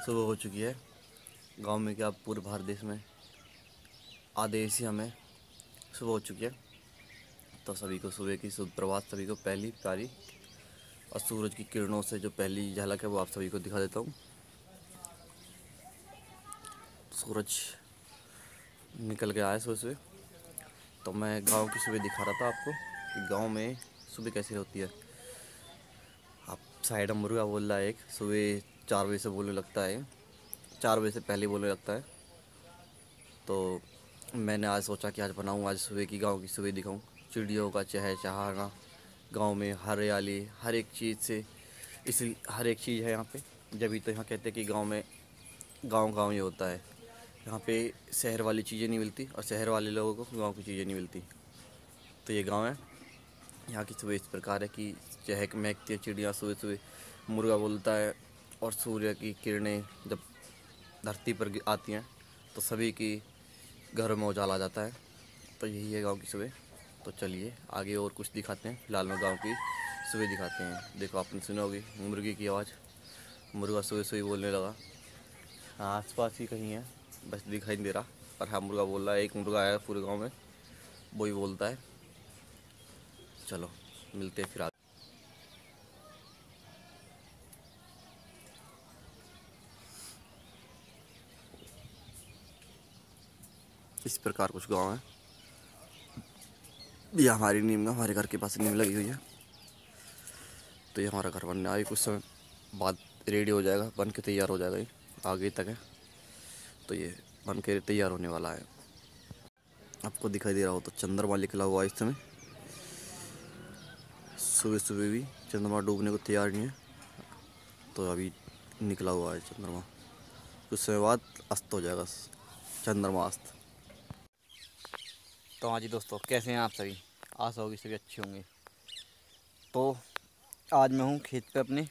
सुबह हो चुकी है। गांव में क्या पूरे भारत देश में आधे एशिया में सुबह हो चुकी है। तो सभी को सुबह की शुभ प्रभात। सभी को पहली प्यारी और सूरज की किरणों से जो पहली झलक है वो आप सभी को दिखा देता हूँ। सूरज निकल के आया सुबह सुबह। तो मैं गांव की सुबह दिखा रहा था आपको कि गांव में सुबह कैसी होती है। आप साइड में मुर्गा बोल रहा है, एक सुबह 4 बजे से बोलने लगता है, 4 बजे से पहले बोलने लगता है। तो मैंने आज सोचा कि आज बनाऊँ, आज सुबह की गांव की सुबह दिखाऊँ। चिड़ियों का चहचहाना, गांव में हरियाली, हर एक चीज़ से इसी हर एक चीज़ है यहाँ पे। जब तो यहाँ कहते हैं कि गांव में गांव गांव ही होता है। यहाँ पे शहर वाली चीज़ें नहीं मिलती और शहर वाले लोगों को गांव की चीज़ें नहीं मिलती। तो ये गांव है। यहाँ की सुबह इस प्रकार है कि चहक महकती है चिड़िया सुबह सुबह, मुर्गा बोलता है और सूर्य की किरणें जब धरती पर आती हैं तो सभी की घरों में उजाला आ जाता है। तो यही है गांव की सुबह। तो चलिए आगे और कुछ दिखाते हैं। फिलहाल में गांव की सुबह दिखाते हैं। देखो, आपने सुना होगी मुर्गी की आवाज़। मुर्गा सुबह सुबह बोलने लगा। हाँ, आसपास ही कहीं है, बस दिखाई नहीं दे रहा, पर हाँ मुर्गा बोल रहा है। एक मुर्गा आया पूरे गांव में, वही बोलता है। चलो मिलते हैं फिर आगे। इस प्रकार कुछ गांव है। ये हमारी नीम है, हमारे घर के पास नीम लगी हुई है। तो ये हमारा घर बनने आगे कुछ समय बाद रेडी हो जाएगा, बन के तैयार हो जाएगा। ये आगे तक है, तो ये बन के तैयार होने वाला है। आपको दिखाई दे रहा हो तो चंद्रमा निकला हुआ है इस समय। सुबह सुबह भी चंद्रमा डूबने को तैयार नहीं है, तो अभी निकला हुआ है चंद्रमा। कुछ समय बाद अस्त हो जाएगा चंद्रमा अस्त। तो हाँ जी दोस्तों, कैसे हैं आप सभी? आशा होगी सभी अच्छे होंगे। तो आज मैं हूँ खेत पे अपने,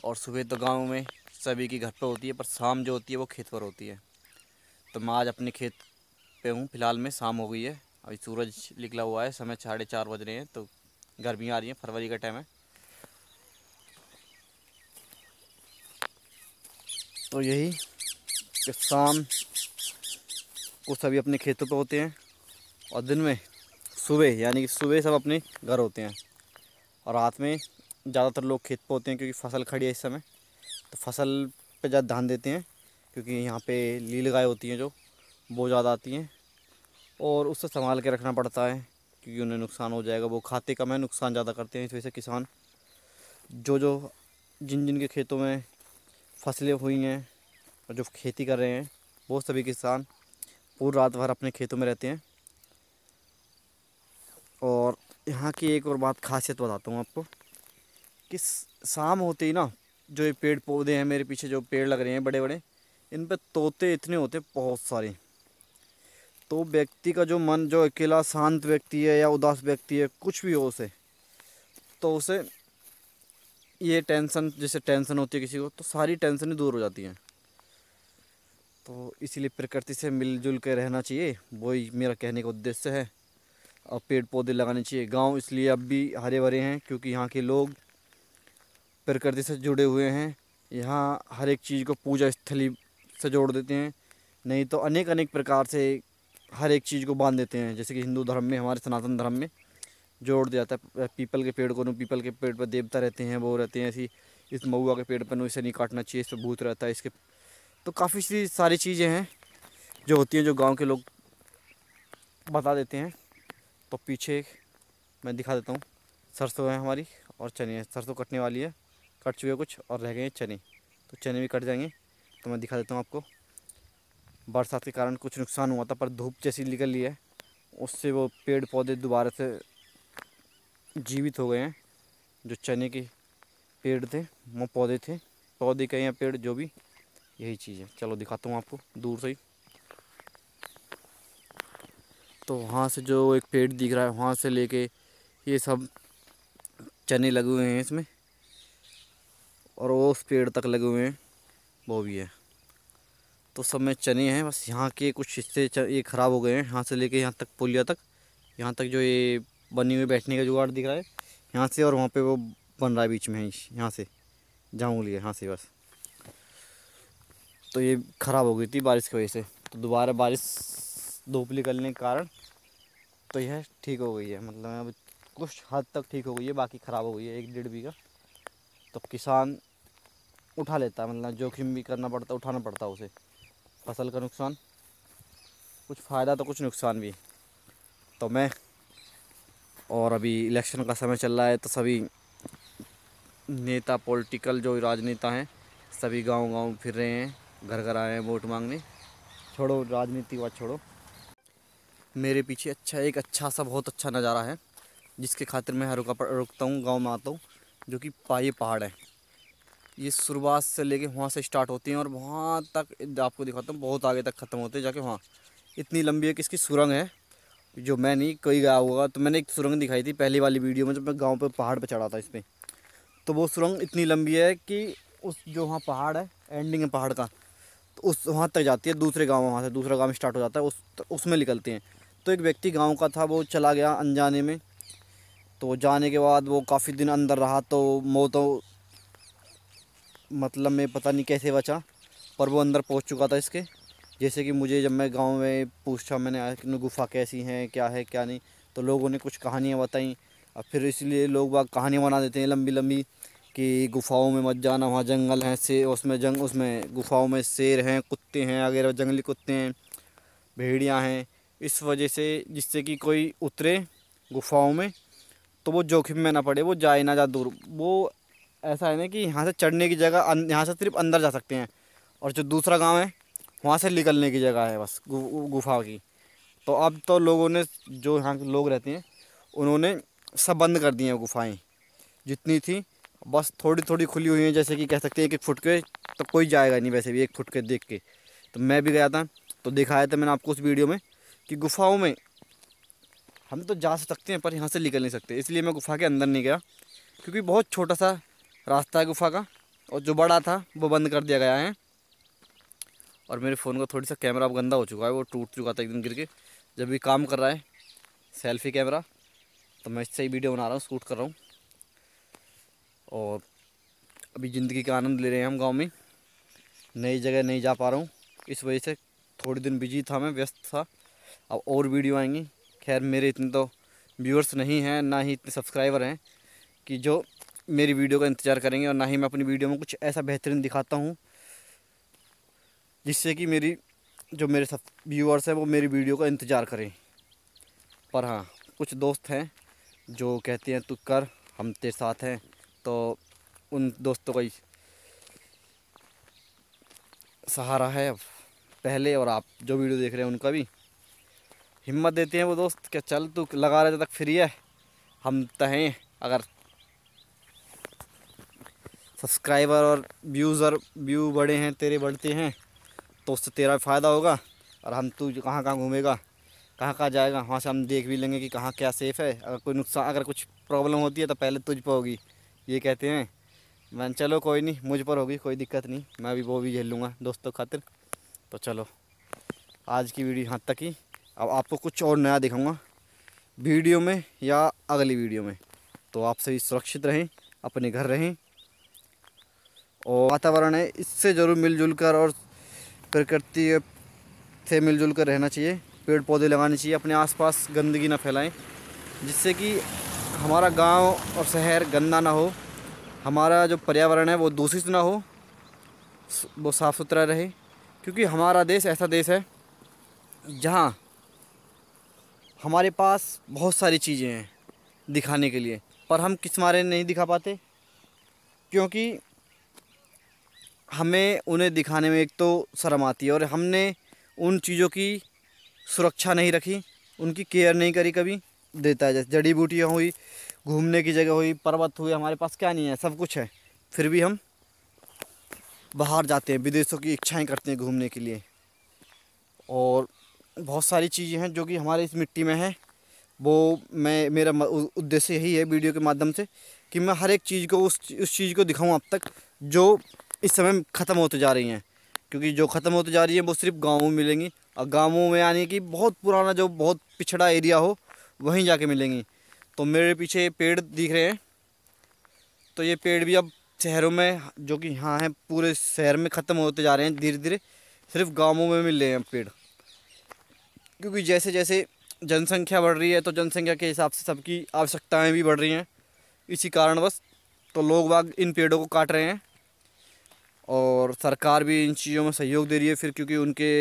और सुबह तो गांव में सभी की घर पे होती है, पर शाम जो होती है वो खेत पर होती है। तो मैं आज अपने खेत पे हूँ। फिलहाल में शाम हो गई है, अभी सूरज निकला हुआ है, समय 4:30 बज रहे हैं। तो गर्मी आ रही है, फरवरी का टाइम है। तो यही कि शाम को सभी अपने खेतों पे होते हैं, और दिन में सुबह यानी कि सुबह सब अपने घर होते हैं, और रात में ज़्यादातर लोग खेत पे होते हैं, क्योंकि फसल खड़ी है इस समय। तो फसल पे ज़्यादा ध्यान देते हैं, क्योंकि यहाँ पे नील गाय होती हैं जो वो ज़्यादा आती हैं, और उससे संभाल के रखना पड़ता है, क्योंकि उन्हें नुकसान हो जाएगा। वो खाते कम है, नुकसान ज़्यादा करते हैं। इस वजह से किसान जिन जिन के खेतों में फसलें हुई हैं और जो खेती कर रहे हैं, वो सभी किसान पूरी रात भर अपने खेतों में रहते हैं। और यहाँ की एक और बात खासियत बताता हूँ आपको कि शाम होते ही ना, जो ये पेड़ पौधे हैं मेरे पीछे, जो पेड़ लग रहे हैं बड़े बड़े, इन पे तोते इतने होते हैं, बहुत सारे। तो व्यक्ति का जो मन, जो अकेला शांत व्यक्ति है या उदास व्यक्ति है, कुछ भी हो उसे, तो उसे ये टेंशन, जैसे टेंशन होती है किसी को, तो सारी टेंशन दूर हो जाती हैं। तो इसीलिए प्रकृति से मिलजुल के रहना चाहिए, वही मेरा कहने का उद्देश्य है। और पेड़ पौधे लगाने चाहिए। गांव इसलिए अब भी हरे भरे हैं क्योंकि यहाँ के लोग प्रकृति से जुड़े हुए हैं। यहाँ हर एक चीज़ को पूजा स्थली से जोड़ देते हैं, नहीं तो अनेक अनेक प्रकार से हर एक चीज़ को बांध देते हैं। जैसे कि हिंदू धर्म में, हमारे सनातन धर्म में जोड़ दिया जाता है, पीपल के पेड़ को, पीपल के पेड़ पर देवता रहते हैं, वो रहते हैं ऐसी। इस महुआ के पेड़ पर इसे नहीं काटना चाहिए, इस पर भूत रहता है इसके। तो काफ़ी सी सारी चीज़ें हैं जो होती हैं, जो गांव के लोग बता देते हैं। तो पीछे मैं दिखा देता हूँ, सरसों है हमारी और चने हैं। सरसों कटने वाली है, कट चुके हैं कुछ, और रह गए हैं चने। तो चने भी कट जाएंगे। तो मैं दिखा देता हूँ आपको। बरसात के कारण कुछ नुकसान हुआ था, पर धूप जैसी निकल ली है, उससे वो पेड़ पौधे दोबारा से जीवित हो गए हैं। जो चने के पेड़ थे, वो पौधे थे, पौधे के या पेड़, जो भी, यही चीज़ है। चलो दिखाता हूँ आपको दूर से ही। तो वहाँ से जो एक पेड़ दिख रहा है, वहाँ से लेके ये सब चने लगे हुए हैं इसमें, और वो उस पेड़ तक लगे हुए हैं, वो भी है। तो सब में चने हैं, बस यहाँ के कुछ हिस्से ये ख़राब हो गए हैं। यहाँ से लेके यहाँ तक, पुलिया तक, यहाँ तक जो ये बनी हुई बैठने का जुगाड़ दिख रहा है, यहाँ से, और वहाँ पे वो बन रहा है बीच में, यहाँ से जहाँ उंगली है, यहाँ से बस। तो ये ख़राब हो गई थी बारिश की वजह से। तो दोबारा बारिश धूप निकलने के कारण तो यह ठीक हो गई है, मतलब अब कुछ हद तक ठीक हो गई है, बाकी ख़राब हो गई है 1-1.5 बीघा। तो किसान उठा लेता है, मतलब जोखिम भी करना पड़ता, उठाना पड़ता है उसे, फसल का नुकसान, कुछ फ़ायदा तो कुछ नुकसान भी। तो मैं, और अभी इलेक्शन का समय चल रहा है तो सभी नेता, पॉलिटिकल जो राजनेता हैं सभी गांव-गांव फिर रहे हैं, घर घर आए हैं वोट मांगने। छोड़ो राजनीति बात छोड़ो, मेरे पीछे एक अच्छा सा बहुत अच्छा नज़ारा है जिसके खातिर मैं हर रुकता हूँ, गांव में आता हूँ, जो कि ये पहाड़ है। ये शुरुआत से लेके वहाँ से स्टार्ट होती हैं और वहाँ तक आपको दिखाता हूँ, बहुत आगे तक ख़त्म होते हैं जाके वहाँ। इतनी लंबी है कि इसकी सुरंग है, जो मैं नहीं कोई गया होगा। तो मैंने एक सुरंग दिखाई थी पहली वाली वीडियो में, जब मैं गाँव पे पहाड़ पे चढ़ा था इस पर। तो वो सुरंग इतनी लंबी है कि उस जो वहाँ पहाड़ है, एंडिंग है पहाड़ का, तो उस वहाँ तक जाती है दूसरे गाँव में, वहाँ से दूसरा गाँव स्टार्ट हो जाता है, उसमें निकलते हैं। तो एक व्यक्ति गाँव का था, वो चला गया अनजाने में। तो जाने के बाद वो काफ़ी दिन अंदर रहा, तो मौत मतलब मैं पता नहीं कैसे बचा, पर वो अंदर पहुँच चुका था इसके। जैसे कि मुझे जब मैं गांव में पूछा मैंने कि गुफ़ा कैसी है क्या नहीं, तो लोगों ने कुछ कहानियाँ बताई। अब फिर इसलिए लोग बाग कहानियाँ बना देते हैं लंबी लंबी कि गुफ़ाओं में मत जाना, वहाँ जंगल हैं, से उसमें गुफ़ाओं में शेर हैं, कुत्ते हैं वगैरह, जंगली कुत्ते हैं, भेड़ियाँ हैं। इस वजह से जिससे कि कोई उतरे गुफ़ाओं में तो वो जोखिम में ना पड़े, वो जाए ना ज़्यादा दूर। वो ऐसा है ना कि यहाँ से चढ़ने की जगह यहाँ से सिर्फ अंदर जा सकते हैं, और जो दूसरा गांव है वहाँ से निकलने की जगह है बस गुफ़ा की। तो अब तो लोगों ने, जो यहाँ के लोग रहते हैं, उन्होंने सब बंद कर दिए हैं गुफ़ाएँ जितनी थी, बस थोड़ी थोड़ी खुली हुई हैं, जैसे कि कह सकते हैं 1-1 फुट के। तो कोई जाएगा नहीं वैसे भी 1 फुट के देख के। तो मैं भी गया था, तो दिखाया था मैंने आपको उस वीडियो में कि गुफ़ाओं में हम तो जा सकते हैं पर यहाँ से निकल नहीं सकते। इसलिए मैं गुफ़ा के अंदर नहीं गया, क्योंकि बहुत छोटा सा रास्ता है गुफ़ा का, और जो बड़ा था वो बंद कर दिया गया है। और मेरे फ़ोन का थोड़ी सा कैमरा अब गंदा हो चुका है, वो टूट चुका था एक दिन गिर के, जब भी काम कर रहा है सेल्फ़ी कैमरा। तो मैं इससे ही वीडियो बना रहा हूँ, शूट कर रहा हूँ। और अभी ज़िंदगी का आनंद ले रहे हैं हम गाँव में। नई जगह नहीं जा पा रहा हूँ, इस वजह से थोड़े दिन बिजी था, मैं व्यस्त था। अब और वीडियो आएंगी। खैर मेरे इतने तो व्यूअर्स नहीं हैं, ना ही इतने सब्सक्राइबर हैं कि जो मेरी वीडियो का इंतज़ार करेंगे, और ना ही मैं अपनी वीडियो में कुछ ऐसा बेहतरीन दिखाता हूँ जिससे कि मेरे सब व्यूअर्स हैं वो मेरी वीडियो का इंतज़ार करें। पर हाँ, कुछ दोस्त हैं जो कहते हैं तू कर, हम तेरे साथ हैं। तो उन दोस्तों का ही सहारा है अब पहले, और आप जो वीडियो देख रहे हैं उनका भी हिम्मत देते हैं वो दोस्त, क्या चल तू लगा रहे तक फ्री है, हम तो हैं। अगर सब्सक्राइबर और व्यू बड़े हैं, तेरे बढ़ते हैं, तो उससे तेरा फ़ायदा होगा। और हम तू कहाँ कहाँ घूमेगा, कहाँ कहाँ जाएगा, वहाँ से हम देख भी लेंगे कि कहाँ क्या सेफ़ है। अगर कोई नुकसान, अगर कुछ प्रॉब्लम होती है तो पहले तुझ पर होगी, ये कहते हैं। मैं चलो कोई नहीं, मुझ पर होगी कोई दिक्कत नहीं, मैं भी वो भी झेल लूँगा दोस्तों खातिर। तो चलो आज की वीडियो यहाँ तक ही। अब आपको कुछ और नया दिखाऊँगा वीडियो में या अगली वीडियो में। तो आप सभी सुरक्षित रहें, अपने घर रहें, और वातावरण है इससे ज़रूर मिलजुल कर और प्रकृति से मिलजुल कर रहना चाहिए। पेड़ पौधे लगाने चाहिए, अपने आसपास गंदगी ना फैलाएं, जिससे कि हमारा गांव और शहर गंदा ना हो, हमारा जो पर्यावरण है वो दूषित ना हो, वो साफ़ सुथरा रहे। क्योंकि हमारा देश ऐसा देश है जहां हमारे पास बहुत सारी चीज़ें हैं दिखाने के लिए, पर हम किस मारे नहीं दिखा पाते, क्योंकि हमें उन्हें दिखाने में एक तो शर्म आती है, और हमने उन चीज़ों की सुरक्षा नहीं रखी, उनकी केयर नहीं करी कभी। देता है जैसे जड़ी बूटियाँ हुई, घूमने की जगह हुई, पर्वत हुए, हमारे पास क्या नहीं है, सब कुछ है, फिर भी हम बाहर जाते हैं, विदेशों की इच्छाएं करते हैं घूमने के लिए। और बहुत सारी चीज़ें हैं जो कि हमारे इस मिट्टी में है। वो मेरा उद्देश्य यही है वीडियो के माध्यम से कि मैं हर एक चीज़ को उस चीज़ को दिखाऊं अब तक जो इस समय ख़त्म होते जा रही हैं। क्योंकि जो ख़त्म होते जा रही है वो सिर्फ गाँवों में मिलेंगी, और गाँवों में यानी कि बहुत पुराना जो बहुत पिछड़ा एरिया हो वहीं जाके मिलेंगी। तो मेरे पीछे पेड़ दिख रहे हैं, तो ये पेड़ भी अब शहरों में जो कि यहाँ हैं पूरे शहर में ख़त्म होते जा रहे हैं धीरे धीरे, सिर्फ गाँवों में मिल रहे हैं पेड़। क्योंकि जैसे जैसे जनसंख्या बढ़ रही है तो जनसंख्या के हिसाब से सबकी आवश्यकताएं भी बढ़ रही हैं। इसी कारणवश तो लोग बाग इन पेड़ों को काट रहे हैं और सरकार भी इन चीज़ों में सहयोग दे रही है फिर, क्योंकि उनके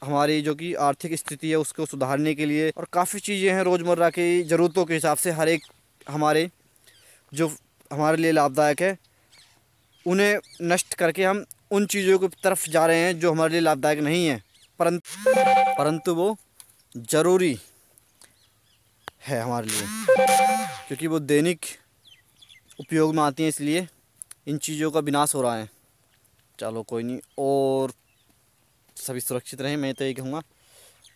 हमारी जो कि आर्थिक स्थिति है उसको सुधारने के लिए। और काफ़ी चीज़ें हैं रोज़मर्रा की ज़रूरतों के हिसाब से, हर एक हमारे जो हमारे लिए लाभदायक है उन्हें नष्ट करके हम उन चीज़ों की तरफ जा रहे हैं जो हमारे लिए लाभदायक नहीं है, परंतु वो ज़रूरी है हमारे लिए, क्योंकि वो दैनिक उपयोग में आती हैं। इसलिए इन चीज़ों का विनाश हो रहा है। चलो कोई नहीं, और सभी सुरक्षित रहें, मैं तो यही कहूँगा।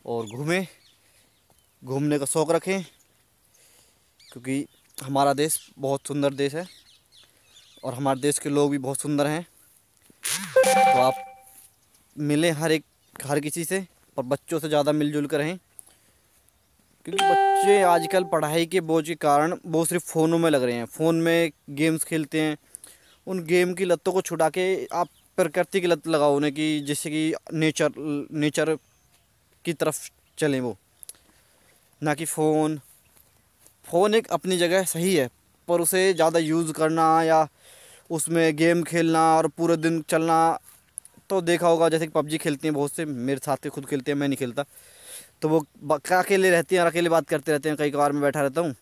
और घूमने का शौक़ रखें, क्योंकि हमारा देश बहुत सुंदर देश है और हमारे देश के लोग भी बहुत सुंदर हैं। तो आप मिलें हर किसी से, और बच्चों से ज़्यादा मिलजुल कर रहें, क्योंकि बच्चे आजकल पढ़ाई के बोझ के कारण वो सिर्फ फ़ोनों में लग रहे हैं, फ़ोन में गेम्स खेलते हैं। उन गेम की लतों को छुड़ा के आप प्रकृति की लत लगाओ उन्हें, कि जिससे कि नेचर की तरफ चलें वो, ना कि फ़ोन एक अपनी जगह सही है, पर उसे ज़्यादा यूज़ करना या उसमें गेम खेलना और पूरे दिन चलना, तो देखा होगा जैसे कि पबजी खेलते हैं बहुत से, मेरे साथ के खुद खेलते हैं, मैं नहीं खेलता। तो वो अकेले रहते हैं और अकेले बात करते रहते हैं। कई बार मैं बैठा रहता हूँ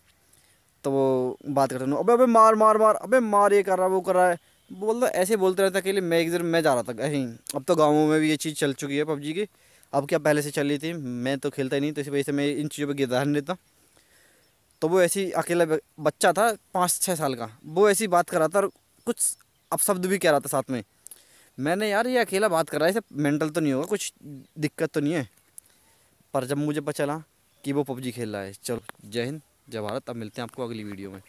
तो वो बात करते हैं, अबे अबे मार मार मार, अबे मार, ये कर रहा है वो कर रहा है, बोलता ऐसे बोलते रहता है अकेले। मैं एक दिन मैं जा रहा था कहीं, अब तो गाँवों में भी ये चीज़ चल चुकी है पबजी की। अब क्या पहले से चल रही थी, मैं तो खेलता ही नहीं, तो इसी वजह से मैं इन चीज़ों पर ध्यान देता। तो वो ऐसी अकेला बच्चा था 5-6 साल का, वो ऐसी बात कर रहा था और कुछ अपशब्द भी कह रहा था साथ में। मैंने, यार ये अकेला बात कर रहा है, इसे मेंटल तो नहीं होगा, कुछ दिक्कत तो नहीं है। पर जब मुझे पता चला कि वो पबजी खेल रहा है। चलो, जय हिंद, जय भारत। अब मिलते हैं आपको अगली वीडियो में।